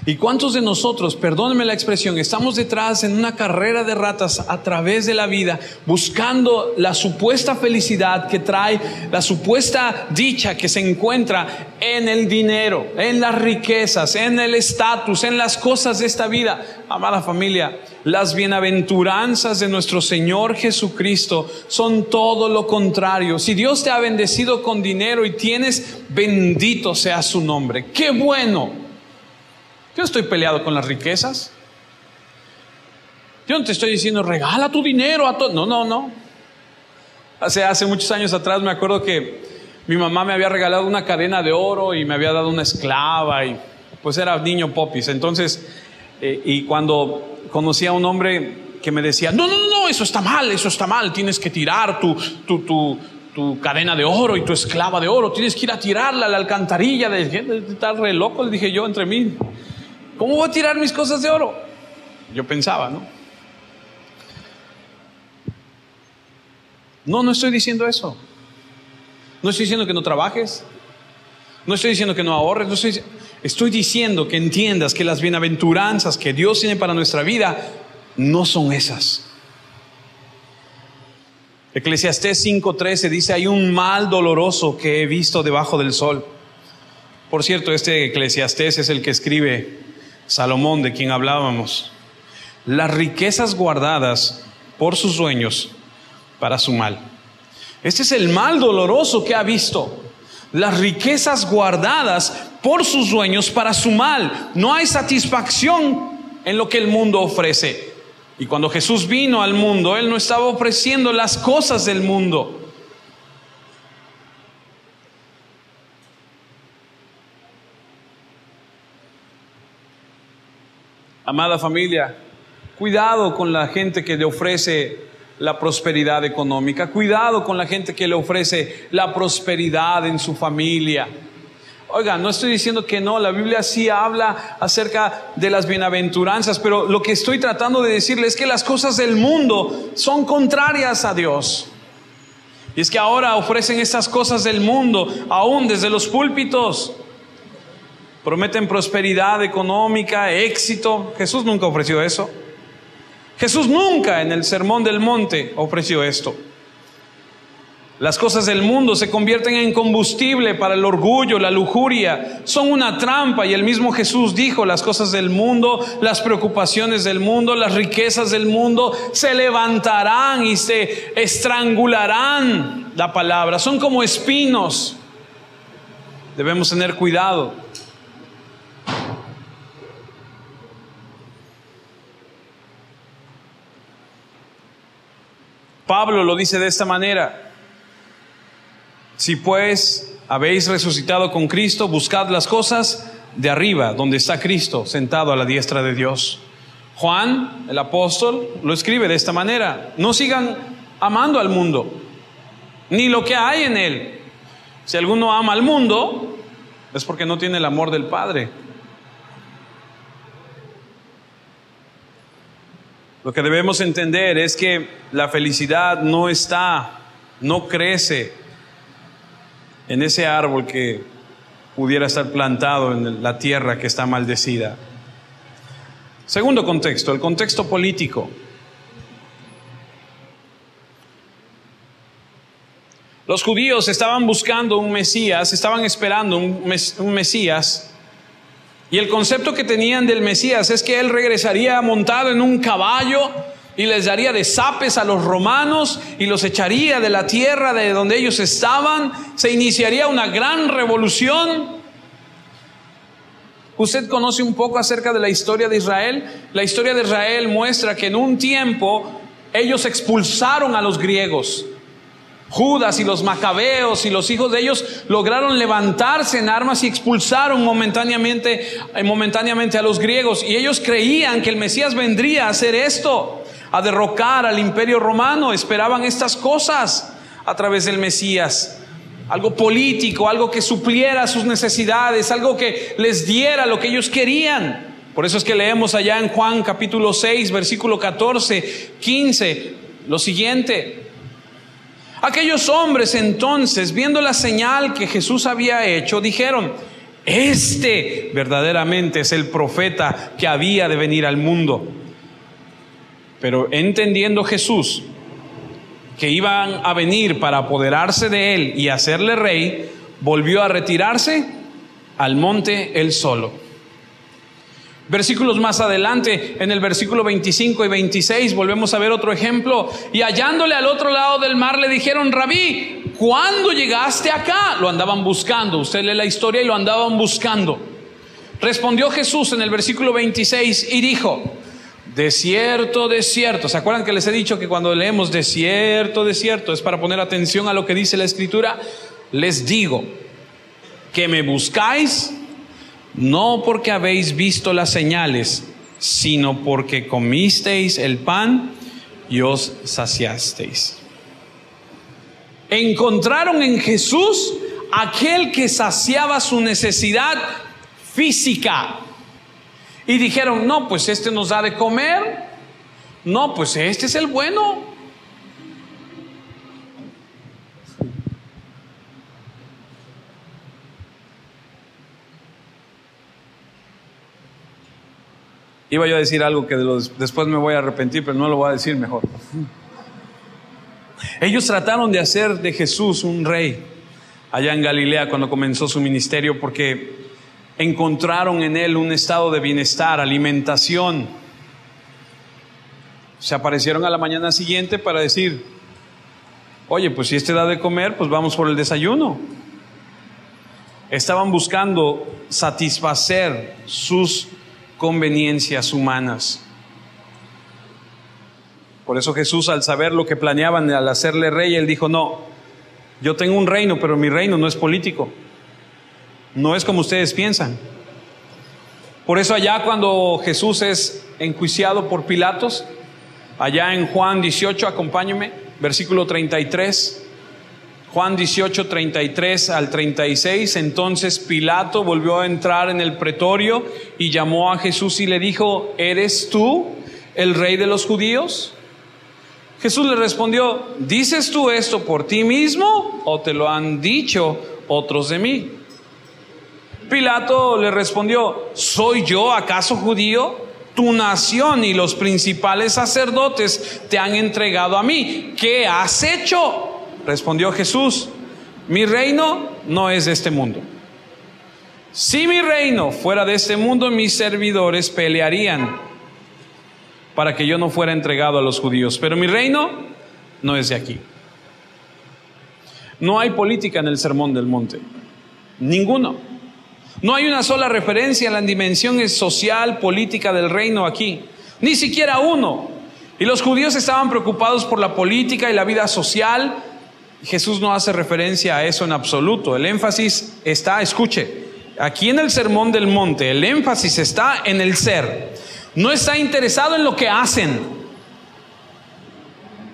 ¿Y cuántos de nosotros, perdónenme la expresión, estamos detrás en una carrera de ratas a través de la vida, buscando la supuesta felicidad que trae, la supuesta dicha que se encuentra en el dinero, en las riquezas, en el estatus, en las cosas de esta vida? Amada familia, las bienaventuranzas de nuestro Señor Jesucristo son todo lo contrario. Si Dios te ha bendecido con dinero y tienes, bendito sea su nombre. ¡Qué bueno! Yo no estoy peleado con las riquezas. Yo no te estoy diciendo regala tu dinero a todo. No. Hace muchos años atrás me acuerdo que mi mamá me había regalado una cadena de oro y me había dado una esclava, y pues era niño popis. Entonces, y cuando conocí a un hombre que me decía, no, eso está mal, tienes que tirar tu cadena de oro y tu esclava de oro, tienes que ir a tirarla a la alcantarilla. Está re loco, le dije yo entre mí. ¿Cómo voy a tirar mis cosas de oro? Yo pensaba, ¿no? No estoy diciendo eso. No estoy diciendo que no trabajes. No estoy diciendo que no ahorres. Estoy diciendo que entiendas que las bienaventuranzas que Dios tiene para nuestra vida no son esas. Eclesiastés 5:13 dice, hay un mal doloroso que he visto debajo del sol. Por cierto, este Eclesiastés es el que escribe Salomón, de quien hablábamos. Las riquezas guardadas por sus dueños para su mal. Este es el mal doloroso que ha visto. Las riquezas guardadas por sus dueños para su mal. No hay satisfacción en lo que el mundo ofrece. Y cuando Jesús vino al mundo, Él no estaba ofreciendo las cosas del mundo. Amada familia, cuidado con la gente que le ofrece la prosperidad económica. Cuidado con la gente que le ofrece la prosperidad en su familia. Oiga, no estoy diciendo que no, la Biblia sí habla acerca de las bienaventuranzas, pero lo que estoy tratando de decirle es que las cosas del mundo son contrarias a Dios. Y es que ahora ofrecen estas cosas del mundo, aún desde los púlpitos. Prometen prosperidad económica, éxito. Jesús nunca ofreció eso. Jesús nunca en el Sermón del Monte ofreció esto. Las cosas del mundo se convierten en combustible para el orgullo, la lujuria. Son una trampa, y el mismo Jesús dijo, las cosas del mundo, las preocupaciones del mundo, las riquezas del mundo se levantarán y se estrangularán la palabra. Son como espinos. Debemos tener cuidado. Pablo lo dice de esta manera: si pues habéis resucitado con Cristo, buscad las cosas de arriba, donde está Cristo sentado a la diestra de Dios. Juan, el apóstol, lo escribe de esta manera: no sigan amando al mundo, ni lo que hay en él. Si alguno ama al mundo, es porque no tiene el amor del Padre. Lo que debemos entender es que la felicidad no crece en ese árbol que pudiera estar plantado en la tierra que está maldecida. Segundo contexto, el contexto político. Los judíos estaban buscando un Mesías, estaban esperando un Mesías. Y el concepto que tenían del Mesías es que Él regresaría montado en un caballo y les daría de zapes a los romanos y los echaría de la tierra de donde ellos estaban. Se iniciaría una gran revolución. ¿Usted conoce un poco acerca de la historia de Israel? La historia de Israel muestra que en un tiempo ellos expulsaron a los griegos. Judas y los macabeos y los hijos de ellos lograron levantarse en armas y expulsaron momentáneamente a los griegos. Y ellos creían que el Mesías vendría a hacer esto, a derrocar al imperio romano. Esperaban estas cosas a través del Mesías. Algo político, algo que supliera sus necesidades, algo que les diera lo que ellos querían. Por eso es que leemos allá en Juan capítulo 6, versículo 14, 15, lo siguiente. Aquellos hombres entonces, viendo la señal que Jesús había hecho, dijeron: este verdaderamente es el profeta que había de venir al mundo. Pero entendiendo Jesús que iban a venir para apoderarse de él y hacerle rey, volvió a retirarse al monte él solo. Versículos más adelante, en el versículo 25 y 26, volvemos a ver otro ejemplo. Y hallándole al otro lado del mar, le dijeron: Rabí, ¿cuándo llegaste acá? Lo andaban buscando. Usted lee la historia y lo andaban buscando. Respondió Jesús en el versículo 26 y dijo: de cierto, de cierto. ¿Se acuerdan que les he dicho que cuando leemos de cierto es para poner atención a lo que dice la Escritura? Les digo que me buscáis no porque habéis visto las señales, sino porque comisteis el pan y os saciasteis. Encontraron en Jesús aquel que saciaba su necesidad física. Y dijeron: no, pues este nos da de comer. No, pues este es el bueno. Iba yo a decir algo que después me voy a arrepentir, pero no lo voy a decir mejor. Ellos trataron de hacer de Jesús un rey allá en Galilea cuando comenzó su ministerio, porque encontraron en él un estado de bienestar, alimentación. Se aparecieron a la mañana siguiente para decir: oye, pues si este da de comer, pues vamos por el desayuno. Estaban buscando satisfacer sus conveniencias humanas. Por eso Jesús, al saber lo que planeaban al hacerle rey, él dijo: no, yo tengo un reino, pero mi reino no es político, no es como ustedes piensan. Por eso allá cuando Jesús es enjuiciado por Pilatos, allá en Juan 18, acompáñenme, versículo 33, Juan 18, 33 al 36. Entonces Pilato volvió a entrar en el pretorio y llamó a Jesús y le dijo: ¿eres tú el rey de los judíos? Jesús le respondió: ¿dices tú esto por ti mismo o te lo han dicho otros de mí? Pilato le respondió: ¿soy yo acaso judío? Tu nación y los principales sacerdotes te han entregado a mí. ¿Qué has hecho? Respondió Jesús: mi reino no es de este mundo. Si mi reino fuera de este mundo, mis servidores pelearían para que yo no fuera entregado a los judíos, pero mi reino no es de aquí. No hay política en el Sermón del Monte, ninguno. No hay una sola referencia a la dimensión social, política del reino aquí, ni siquiera uno. Y los judíos estaban preocupados por la política y la vida social. Jesús no hace referencia a eso en absoluto. El énfasis está, escuche, aquí en el Sermón del Monte, el énfasis está en el ser. No está interesado en lo que hacen.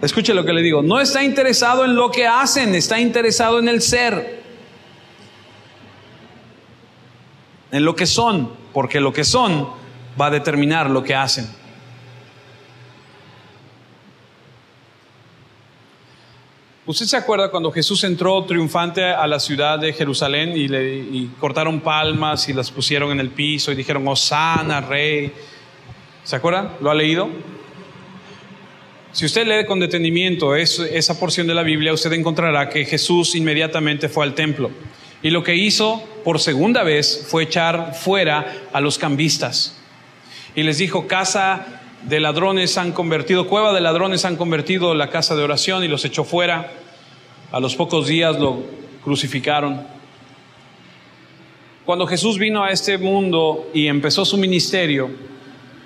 Escuche lo que le digo. No está interesado en lo que hacen, está interesado en el ser. En lo que son, porque lo que son va a determinar lo que hacen. ¿Usted se acuerda cuando Jesús entró triunfante a la ciudad de Jerusalén y cortaron palmas y las pusieron en el piso y dijeron, Hosana, Rey? ¿Se acuerdan? ¿Lo ha leído? Si usted lee con detenimiento esa porción de la Biblia, usted encontrará que Jesús inmediatamente fue al templo. Y lo que hizo por segunda vez fue echar fuera a los cambistas. Y les dijo, casa de ladrones han convertido, cueva de ladrones han convertido la casa de oración, y los echó fuera. A los pocos días lo crucificaron. Cuando Jesús vino a este mundo y empezó su ministerio,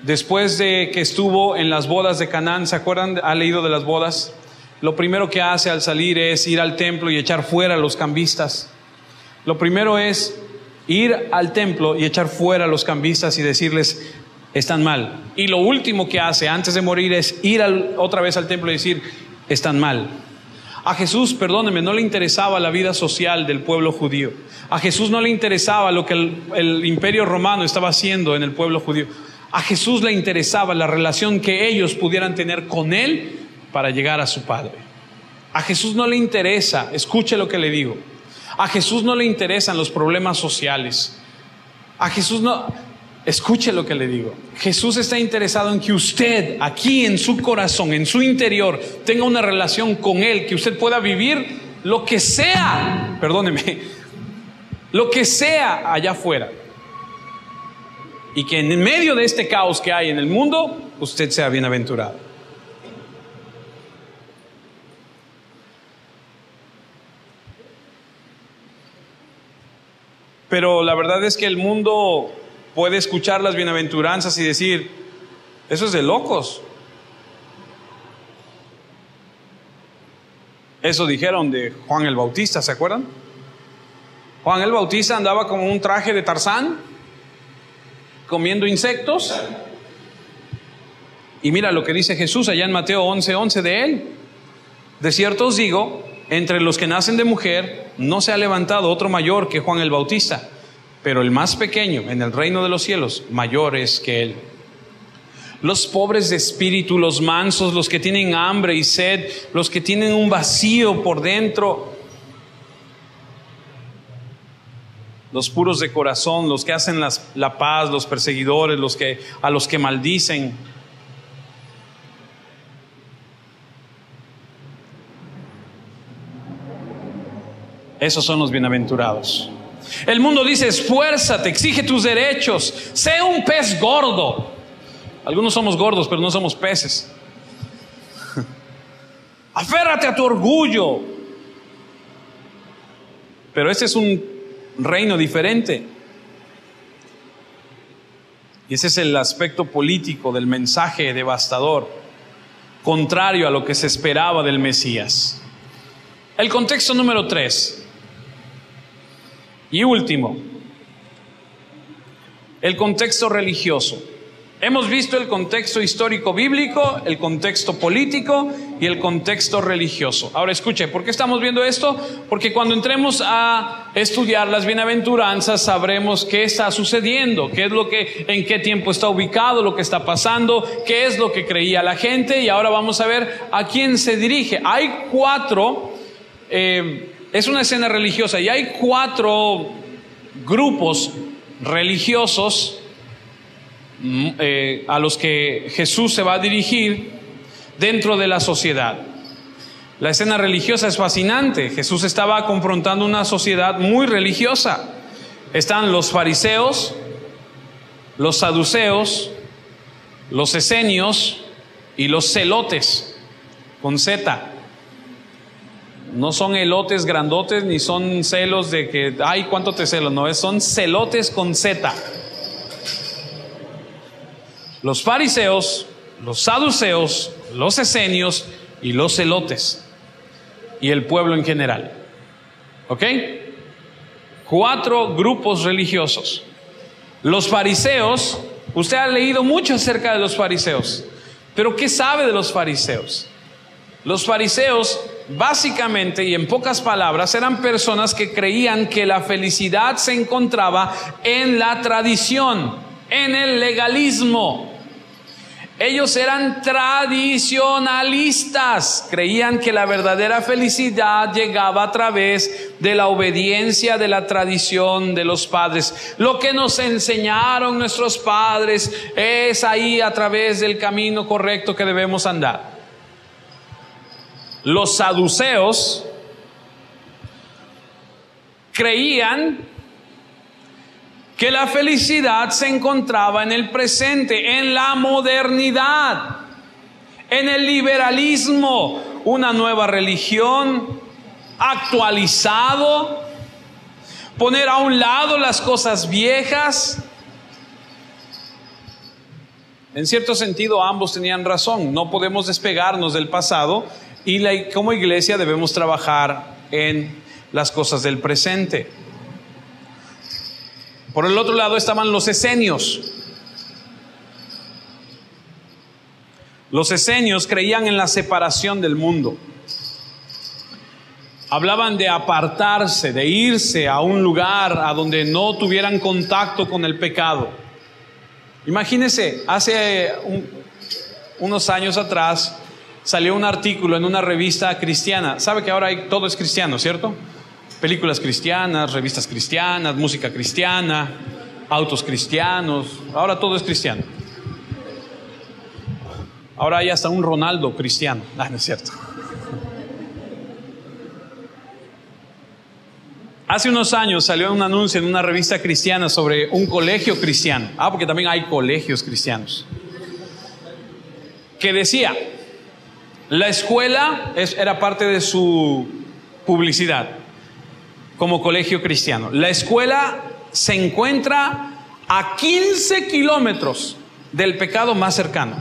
después de que estuvo en las bodas de Canaán, ¿se acuerdan? ¿Ha leído de las bodas? Lo primero que hace al salir es ir al templo y echar fuera a los cambistas. Lo primero es ir al templo y echar fuera a los cambistas y decirles, están mal. Y lo último que hace antes de morir es ir otra vez al templo y decir, están mal. A Jesús, perdónenme, no le interesaba la vida social del pueblo judío. A Jesús no le interesaba lo que el imperio romano estaba haciendo en el pueblo judío. A Jesús le interesaba la relación que ellos pudieran tener con Él para llegar a su Padre. A Jesús no le interesa, escuche lo que le digo, a Jesús no le interesan los problemas sociales. A Jesús no... Escuche lo que le digo. Jesús está interesado en que usted, aquí en su corazón, en su interior, tenga una relación con Él, que usted pueda vivir lo que sea, perdóneme, lo que sea allá afuera. Y que en medio de este caos que hay en el mundo, usted sea bienaventurado. Pero la verdad es que el mundo puede escuchar las bienaventuranzas y decir, eso es de locos. Eso dijeron de Juan el Bautista, ¿se acuerdan? Juan el Bautista andaba con un traje de Tarzán, comiendo insectos. Y mira lo que dice Jesús allá en Mateo 11:11 de él. De cierto os digo, entre los que nacen de mujer, no se ha levantado otro mayor que Juan el Bautista. Pero el más pequeño en el reino de los cielos, mayor es que él. Los pobres de espíritu, los mansos, los que tienen hambre y sed, los que tienen un vacío por dentro, los puros de corazón, los que hacen la paz, los perseguidores, a los que maldicen. Esos son los bienaventurados. El mundo dice, esfuérzate, exige tus derechos, sé un pez gordo. Algunos somos gordos, pero no somos peces. Aférrate a tu orgullo. Pero ese es un reino diferente. Y ese es el aspecto político del mensaje devastador, contrario a lo que se esperaba del Mesías. El contexto número 3. Y último, el contexto religioso. Hemos visto el contexto histórico bíblico, el contexto político y el contexto religioso. Ahora escuche, ¿por qué estamos viendo esto? Porque cuando entremos a estudiar las bienaventuranzas sabremos qué está sucediendo, en qué tiempo está ubicado, lo que está pasando, qué es lo que creía la gente, y ahora vamos a ver a quién se dirige. Hay 4 es una escena religiosa y hay 4 grupos religiosos a los que Jesús se va a dirigir dentro de la sociedad. La escena religiosa es fascinante. Jesús estaba confrontando una sociedad muy religiosa. Están los fariseos, los saduceos, los esenios y los celotes, con Z. No son elotes grandotes, ni son celos de que, ay, cuánto te celo. No, son celotes con Z. Los fariseos, los saduceos, los esenios y los celotes. Y el pueblo en general. ¿Ok? 4 grupos religiosos. Los fariseos, usted ha leído mucho acerca de los fariseos. Pero ¿qué sabe de los fariseos? Los fariseos, básicamente y en pocas palabras, eran personas que creían que la felicidad se encontraba en la tradición, en el legalismo, Ellos eran tradicionalistas, creían que la verdadera felicidad llegaba a través de la obediencia de la tradición de los padres. Lo que nos enseñaron nuestros padres es ahí a través del camino correcto que debemos andar. Los saduceos creían que la felicidad se encontraba en el presente, en la modernidad, en el liberalismo, una nueva religión, actualizado, poner a un lado las cosas viejas. En cierto sentido, ambos tenían razón. No podemos despegarnos del pasado y como iglesia debemos trabajar en las cosas del presente. Por el otro lado estaban los esenios. Los esenios creían en la separación del mundo. Hablaban de apartarse, de irse a un lugar a donde no tuvieran contacto con el pecado. Imagínense, hace unos años atrás salió un artículo en una revista cristiana. ¿Sabe que ahora todo es cristiano, cierto? Películas cristianas, revistas cristianas, música cristiana, autos cristianos, ahora todo es cristiano. Ahora hay hasta un Ronaldo cristiano. No es cierto. Hace unos años salió un anuncio en una revista cristiana sobre un colegio cristiano. Porque también hay colegios cristianos. Que decía, la escuela era parte de su publicidad como colegio cristiano. La escuela se encuentra a 15 kilómetros del pecado más cercano.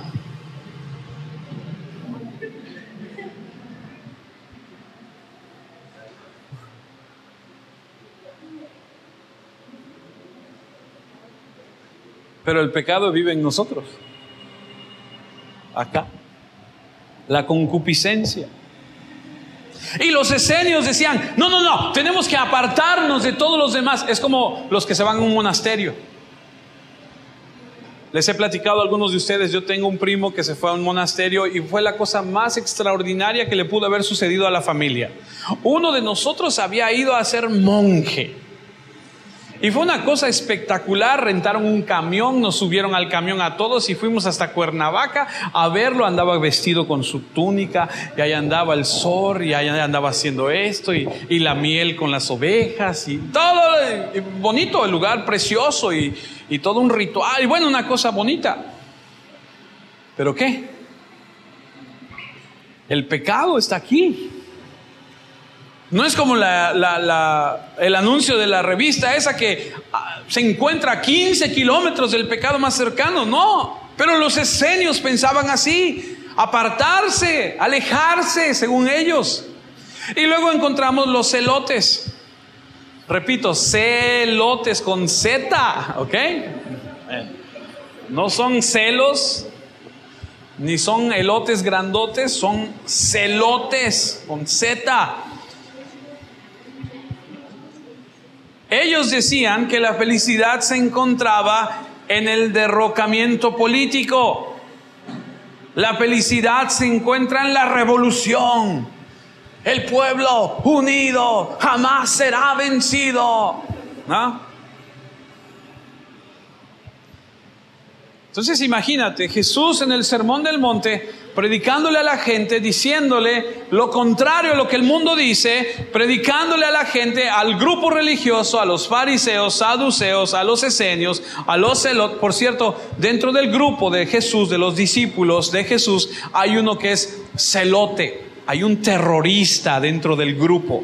Pero el pecado vive en nosotros. Acá. La concupiscencia. Y los esenios decían, no, tenemos que apartarnos de todos los demás. Es como los que se van a un monasterio. Les he platicado a algunos de ustedes, yo tengo un primo que se fue a un monasterio y fue la cosa más extraordinaria que le pudo haber sucedido a la familia. Uno de nosotros había ido a ser monje. Y fue una cosa espectacular, rentaron un camión, nos subieron al camión a todos y fuimos hasta Cuernavaca a verlo. Andaba vestido con su túnica y ahí andaba el sol y ahí andaba haciendo esto y la miel con las ovejas y todo bonito, el lugar precioso y todo un ritual y bueno, una cosa bonita. ¿Pero qué? El pecado está aquí. No es como el anuncio de la revista esa que se encuentra a 15 kilómetros del pecado más cercano. No, pero los esenios pensaban así, apartarse, alejarse según ellos. Y luego encontramos los celotes. Repito, celotes con Z, ¿ok? No son celos, ni son elotes grandotes, son celotes con Z. Ellos decían que la felicidad se encontraba en el derrocamiento político. La felicidad se encuentra en la revolución. El pueblo unido jamás será vencido. ¿No? Entonces imagínate, Jesús en el Sermón del Monte, predicándole a la gente, diciéndole lo contrario a lo que el mundo dice, predicándole a la gente, al grupo religioso, a los fariseos, saduceos, a los esenios, a los celotes. Por cierto, dentro del grupo de Jesús, de los discípulos de Jesús, hay uno que es celote, hay un terrorista dentro del grupo.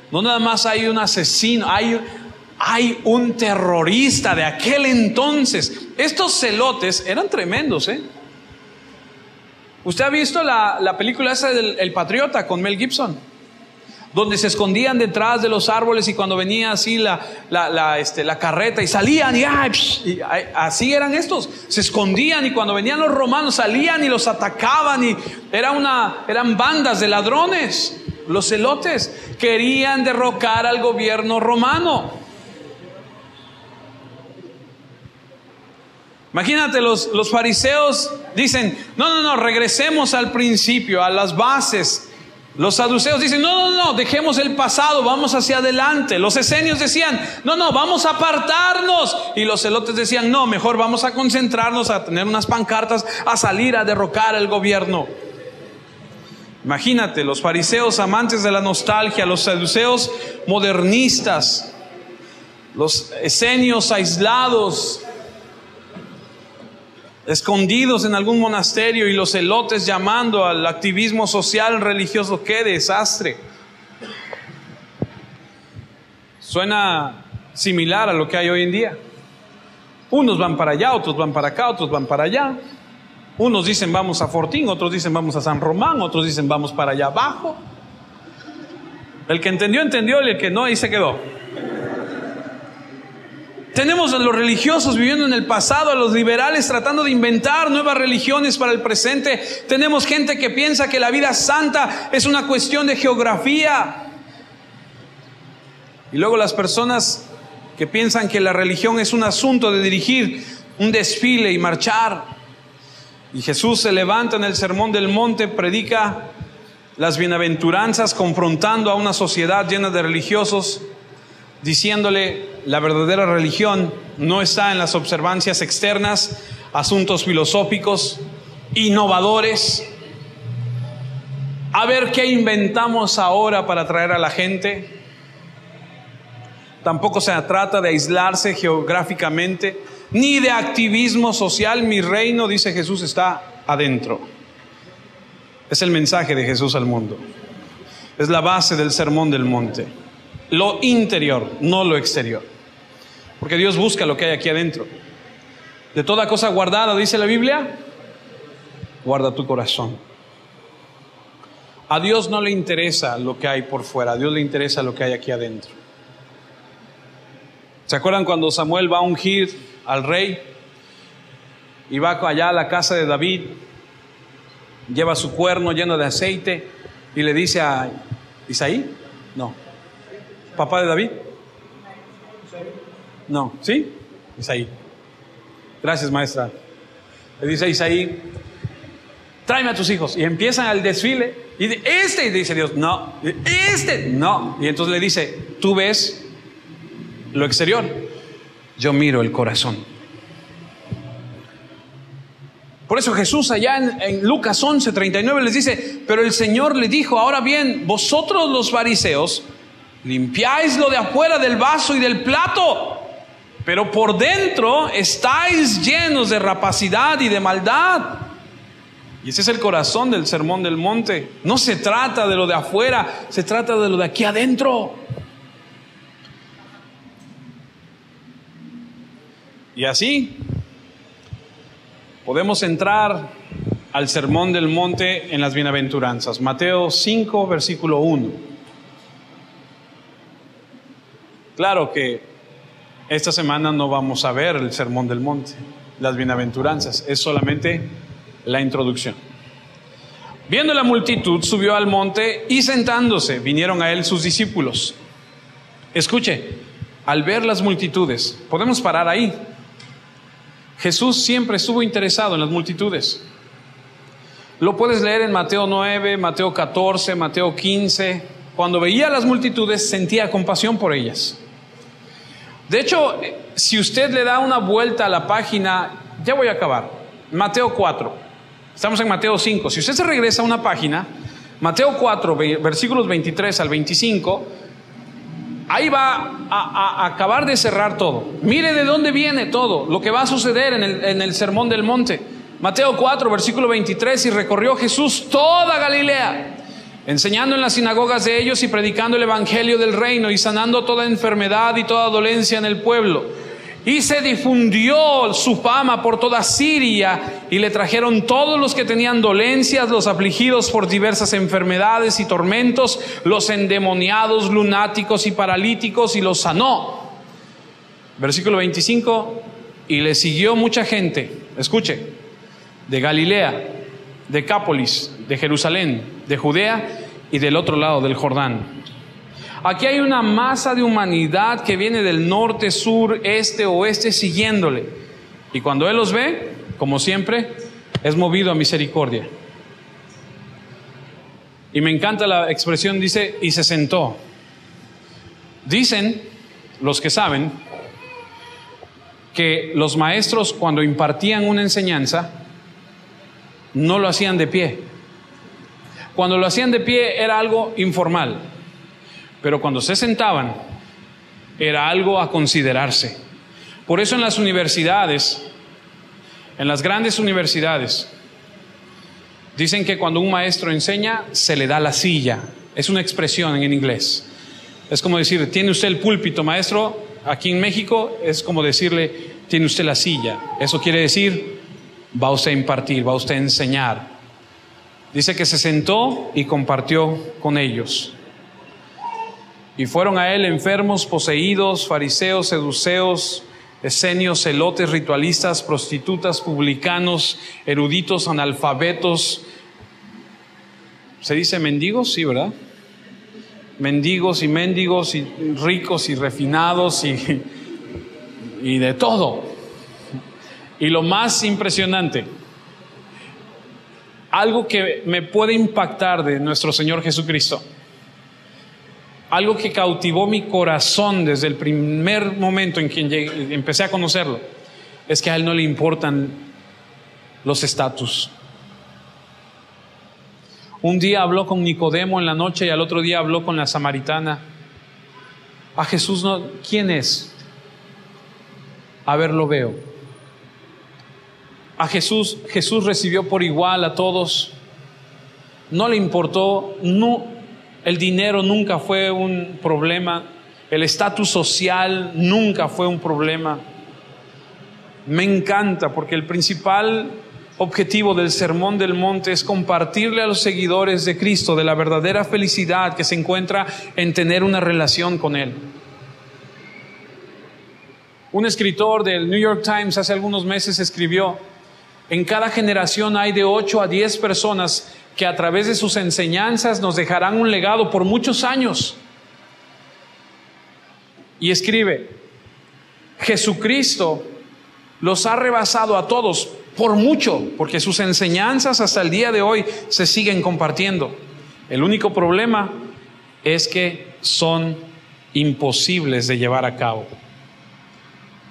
No nada más hay un asesino, hay un terrorista de aquel entonces. Estos celotes eran tremendos, ¿eh? ¿Usted ha visto la película esa del El Patriota con Mel Gibson? Donde se escondían detrás de los árboles y cuando venía así la carreta y salían y así eran estos. Se escondían y cuando venían los romanos salían y los atacaban y eran bandas de ladrones. Los celotes querían derrocar al gobierno romano. Imagínate, los fariseos dicen, no, regresemos al principio, a las bases. Los saduceos dicen, no, dejemos el pasado, vamos hacia adelante. Los esenios decían, no, vamos a apartarnos. Y los celotes decían, no, mejor vamos a concentrarnos, a tener unas pancartas, a salir a derrocar el gobierno. Imagínate, los fariseos amantes de la nostalgia, los saduceos modernistas, los esenios aislados, escondidos en algún monasterio, y los celotes llamando al activismo social religioso. ¡Qué desastre! Suena similar a lo que hay hoy en día. Unos van para allá, otros van para acá, otros van para allá. Unos dicen vamos a Fortín, otros dicen vamos a San Román, otros dicen vamos para allá abajo. El que entendió, y el que no, ahí se quedó. Tenemos a los religiosos viviendo en el pasado, a los liberales tratando de inventar nuevas religiones para el presente. Tenemos gente que piensa que la vida santa es una cuestión de geografía. Y luego las personas que piensan que la religión es un asunto de dirigir un desfile y marchar. Y Jesús se levanta en el Sermón del Monte, predica las bienaventuranzas, confrontando a una sociedad llena de religiosos, diciéndole: la verdadera religión no está en las observancias externas, asuntos filosóficos, innovadores. A ver qué inventamos ahora para atraer a la gente. Tampoco se trata de aislarse geográficamente, ni de activismo social. Mi reino, dice Jesús, está adentro. Es el mensaje de Jesús al mundo. Es la base del Sermón del Monte. Lo interior, no lo exterior. Porque Dios busca lo que hay aquí adentro. De toda cosa guardada, dice la Biblia, guarda tu corazón. A Dios no le interesa lo que hay por fuera, a Dios le interesa lo que hay aquí adentro. ¿Se acuerdan cuando Samuel va a ungir al rey? Y va allá a la casa de David, lleva su cuerno lleno de aceite y le dice a Isaí, no, papá de David, no, ¿sí? Isaí. Gracias, maestra. Le dice a Isaí, tráeme a tus hijos. Y empiezan el desfile. Y dice Dios, no, no. Y entonces le dice, tú ves lo exterior, yo miro el corazón. Por eso Jesús allá en Lucas 11:39 les dice, pero el Señor le dijo, ahora bien, vosotros los fariseos limpiáis lo de afuera del vaso y del plato, pero por dentro estáis llenos de rapacidad y de maldad. Y ese es el corazón del Sermón del Monte. No se trata de lo de afuera, se trata de lo de aquí adentro. Y así podemos entrar al Sermón del Monte en las bienaventuranzas. Mateo 5, versículo 1. Claro que esta semana no vamos a ver el Sermón del Monte, las bienaventuranzas, es solamente la introducción. Viendo la multitud, subió al monte y sentándose, vinieron a él sus discípulos. Escuche, al ver las multitudes, podemos parar ahí. Jesús siempre estuvo interesado en las multitudes. Lo puedes leer en Mateo 9, Mateo 14, Mateo 15. Cuando veía a las multitudes, sentía compasión por ellas. De hecho, si usted le da una vuelta a la página, ya voy a acabar. Mateo 4. Estamos en Mateo 5. Si usted se regresa a una página, Mateo 4, versículos 23 al 25, ahí va a acabar de cerrar todo. Mire de dónde viene todo, lo que va a suceder en el Sermón del Monte. Mateo 4, versículo 23, y recorrió Jesús toda Galilea, enseñando en las sinagogas de ellos y predicando el evangelio del reino y sanando toda enfermedad y toda dolencia en el pueblo. Y se difundió su fama por toda Siria, y le trajeron todos los que tenían dolencias, los afligidos por diversas enfermedades y tormentos, los endemoniados, lunáticos y paralíticos, y los sanó. Versículo 25, y le siguió mucha gente, escuche, de Galilea, de Decápolis, de Jerusalén, de Judea y del otro lado del Jordán. Aquí hay una masa de humanidad que viene del norte, sur, este, oeste, siguiéndole. Y cuando Él los ve, como siempre, es movido a misericordia. Y me encanta la expresión, dice, y se sentó. Dicen los que saben que los maestros, cuando impartían una enseñanza, no lo hacían de pie. Cuando lo hacían de pie era algo informal, pero cuando se sentaban era algo a considerarse. Por eso en las universidades, en las grandes universidades, dicen que cuando un maestro enseña se le da la silla. Es una expresión en inglés. Es como decir, tiene usted el púlpito, maestro. Aquí en México es como decirle, tiene usted la silla. Eso quiere decir, va usted a impartir, va usted a enseñar. Dice que se sentó y compartió con ellos. Y fueron a él enfermos, poseídos, fariseos, seduceos, esenios, celotes, ritualistas, prostitutas, publicanos, eruditos, analfabetos. ¿Se dice mendigos? Sí, ¿verdad? Mendigos, y ricos y refinados y de todo. Y lo más impresionante, algo que me puede impactar de nuestro Señor Jesucristo, algo que cautivó mi corazón desde el primer momento en que empecé a conocerlo, es que a Él no le importan los estatus. Un día habló con Nicodemo en la noche y al otro día habló con la samaritana. A Jesús no, ¿quién es? A ver, lo veo. A Jesús recibió por igual a todos. No le importó, no, el dinero nunca fue un problema, el estatus social nunca fue un problema. Me encanta porque el principal objetivo del Sermón del Monte es compartirle a los seguidores de Cristo de la verdadera felicidad que se encuentra en tener una relación con Él. Un escritor del New York Times hace algunos meses escribió: en cada generación hay de 8 a 10 personas que a través de sus enseñanzas nos dejarán un legado por muchos años. Y escribe: Jesucristo los ha rebasado a todos por mucho, porque sus enseñanzas hasta el día de hoy se siguen compartiendo. El único problema es que son imposibles de llevar a cabo.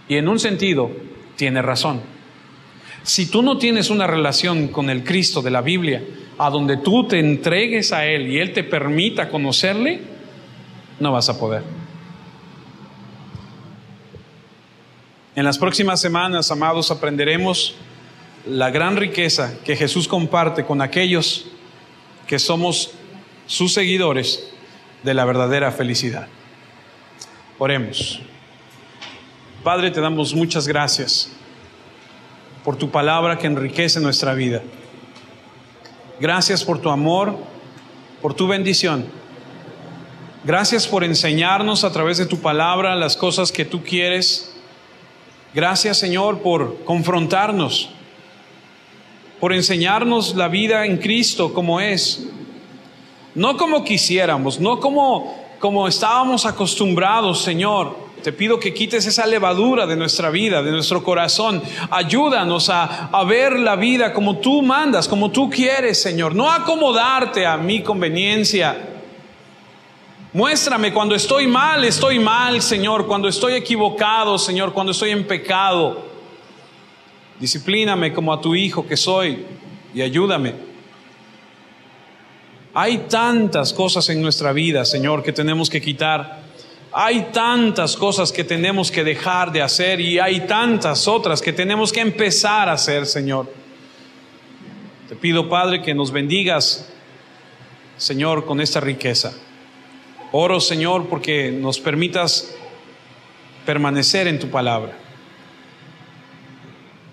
Y en un sentido, tiene razón. Si tú no tienes una relación con el Cristo de la Biblia, a donde tú te entregues a Él y Él te permita conocerle, no vas a poder. En las próximas semanas, amados, aprenderemos la gran riqueza que Jesús comparte con aquellos que somos sus seguidores de la verdadera felicidad. Oremos. Padre, te damos muchas gracias por tu palabra que enriquece nuestra vida. Gracias por tu amor, por tu bendición. Gracias por enseñarnos a través de tu palabra las cosas que tú quieres. Gracias, Señor, por confrontarnos, por enseñarnos la vida en Cristo como es. No como quisiéramos, no como estábamos acostumbrados, Señor. Te pido que quites esa levadura de nuestra vida, de nuestro corazón. Ayúdanos a ver la vida como tú mandas, como tú quieres, Señor. No acomodarte a mi conveniencia. Muéstrame cuando estoy mal, Señor. Cuando estoy equivocado, Señor. Cuando estoy en pecado. Disciplíname como a tu hijo que soy y ayúdame. Hay tantas cosas en nuestra vida, Señor, que tenemos que quitar. Hay tantas cosas que tenemos que dejar de hacer y hay tantas otras que tenemos que empezar a hacer, Señor. Te pido, Padre, que nos bendigas, Señor, con esta riqueza. Oro, Señor, porque nos permitas permanecer en tu palabra.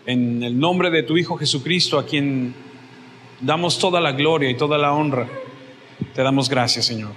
En el nombre de tu Hijo Jesucristo, a quien damos toda la gloria y toda la honra, te damos gracias, Señor.